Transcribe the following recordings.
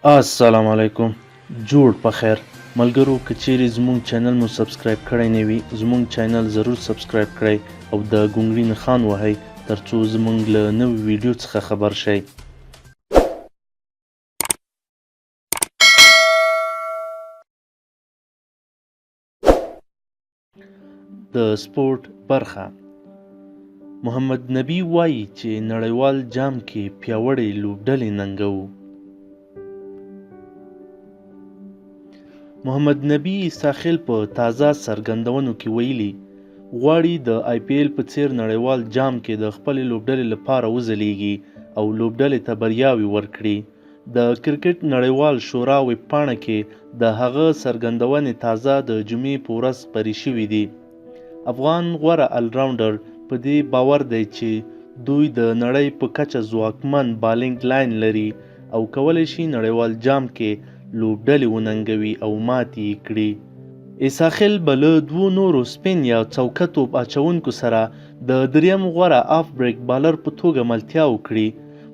السلام علیکم جوړ په خیر ملګرو که چیرې زموږ چینل مو سبسکرایب کړی نه وي زموږ چینل ضرور سبسکرایب کړئ او د ګونګړي نښان وهئ ترڅو زموږ له نوي ویډیو څخه خبر شئ د سپورت برخه محمد نبي وایي چې نړیوال جام کې پیاوړې لوبډلې ننګوو محمد نبي ساحل په تازه څرګندونو کې ویلي غواړي د آی پی ایل په څیر نړیوال جام کې د خپلې لوبډلې لپاره وځلیږي او لوبډلې ته بریاوې ورکړي د کرکټ نړیوال شورا ویبپاڼه کې د هغه څرګندونې تازه د جمعې په ورځ خپرې شوې دي افغان غوره الراونډر په دې باور دی چې دوی د نړۍ په کچه ځواکمن بالینګ لاین لري او کولی شي نړیوال جام کې لوبډلې وننګوي او ماتې یې کړي ایساخیل به له دوو نورو سپین یا څوکه توپ اچوونکو سره د دریم غوره آف بریک بالر په توګه ملتیا وکړي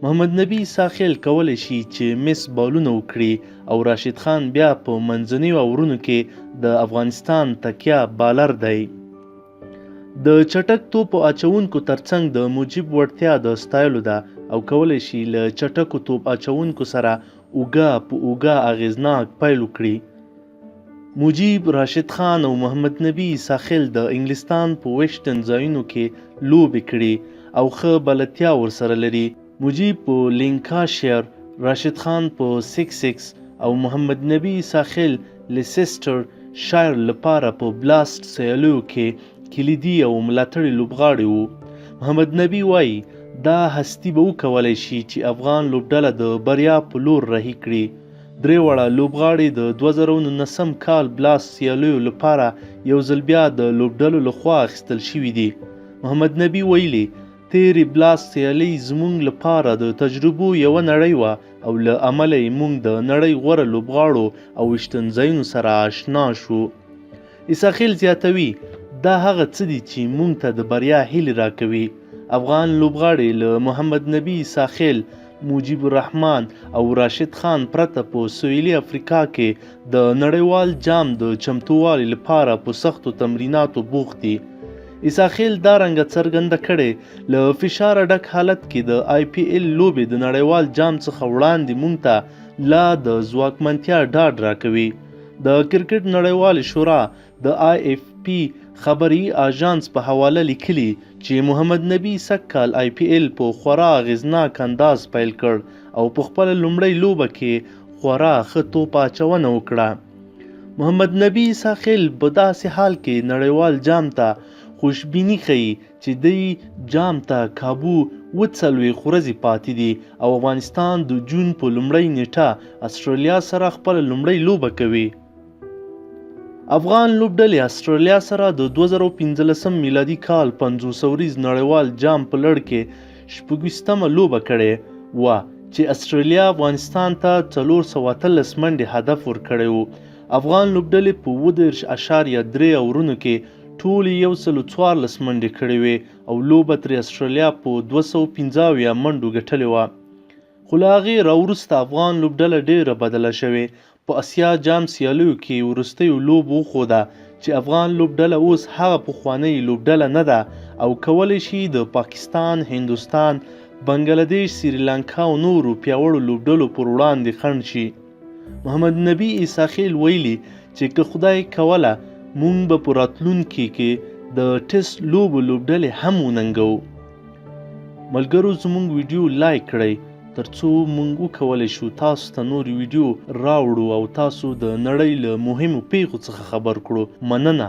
محمد نبي ساحل کولی شي چې مس بالونه وکړي او راشد خان بیا په منځنیو اورونو کې د افغانستان تکیه بالر دی د چټک توپ اچوونکو ترڅنګ د مجیب وړتیا د ستایلو ده او کولی شي له چټکو توپ اچوونکو سره اوږه په اوږه اغیزناک پیل وکړي مجیب راشد خان او محمد نبي ساحل د انګلستان په ویشتن ځایونو کې لوبې کړي او ښه بلدتیا ورسره لري مجیب په لینکاشیر راشد خان په سکس او محمد نبي ساحل لیسیسټر شایر لپاره په بلاست سیالیو کې کلیدي او ملاتړي لوبغاړي وو محمد نبي وایي دا هستي به وکولی شي چې افغان لوبډله د بریا په لور رهي کړي درې واړه لوبغاړي د 2019 کال بلاست سیالیو لپاره یو ځل بیا د لوبډلو لخوا اخیستل شوي دي محمد نبي ویلي تیرې بلاست سیالۍ زموږ لپاره د تجربو یوه نړۍ وه او له امله یې موږ د نړۍ غوره لوبغاړو او ویشتنځایونو سره آشنا شو ایساخیل زیاتوي دا هغه څه دي چې موږ ته د بریا هیلې راکوي افغان لوبغاړي له محمد نبي ساحل مجیب الرحمن او راشد خان پرته په سویلي افریقا کې د نړیوال جام د چمتووالي لپاره په سختو تمریناتو بوخت دي ایساخیل دا رنګه څرګنده کړې له فشاره ډک حالت کې د آی پی ایل لوبې د نړیوال جام څخه وړاندې موږ ته لا د ځواکمنتیا ډاډ راکوي د کرکټ نړیوالې شورا د آی اف پی خبري اژانس په حواله لیکلي چې محمد نبي سږکال آی پی ایل په خورا اغیزناک انداز پیل کړ او په خپله لومړۍ لوبه کې خورا ښه توپ اچونه وکړه محمد نبي ساحل په داسې حال کې نړیوال جام ته خوشبیني ښیي چې دی جام ته کابو 40 ورځې پاتې دي او افغانستان د جون په لومړۍ نیټه استرالیا سره خپله لومړۍ لوبه کوي افغان لوبډلې استرالیا سره د 2015 میلادي کال 50 ورځ نړیوال جام په لړ کې 26مه لوبه کړې وه چې استرالیا افغانستان ته 413 منډې هدف ورکړی و افغان لوبډلې په 10.3 اورونو کې ټولې 114 منډې کړې وې او لوبه ترې استرالیا په 215 منډو ګټلې وه خو له هغې راوروسته افغان لوبډله ډېره بدله شوې په اسیا جام سیالیو کې وروستیو لوبو وښوده چې افغان لوبډله اوس هغه پخوانۍ لوبډله نه ده او کولی شي د پاکستان هندوستان بنګلادیش سریلانکا او نورو پیاوړو لوبډلو پر وړاندې خنډ شي محمد نبي ایساخیل ویلي چې که خدای کوله موږ به په راتلونکي کې د ټیسټ لوبډلې هم وننګوو ملګرو زموږ ویډیو لایک کړئ ترڅو موږ وکولی شو تاسو ته نورې ویډیو راوړو او تاسو د نړۍ له مهمو پیښو څخه خبر کړو مننه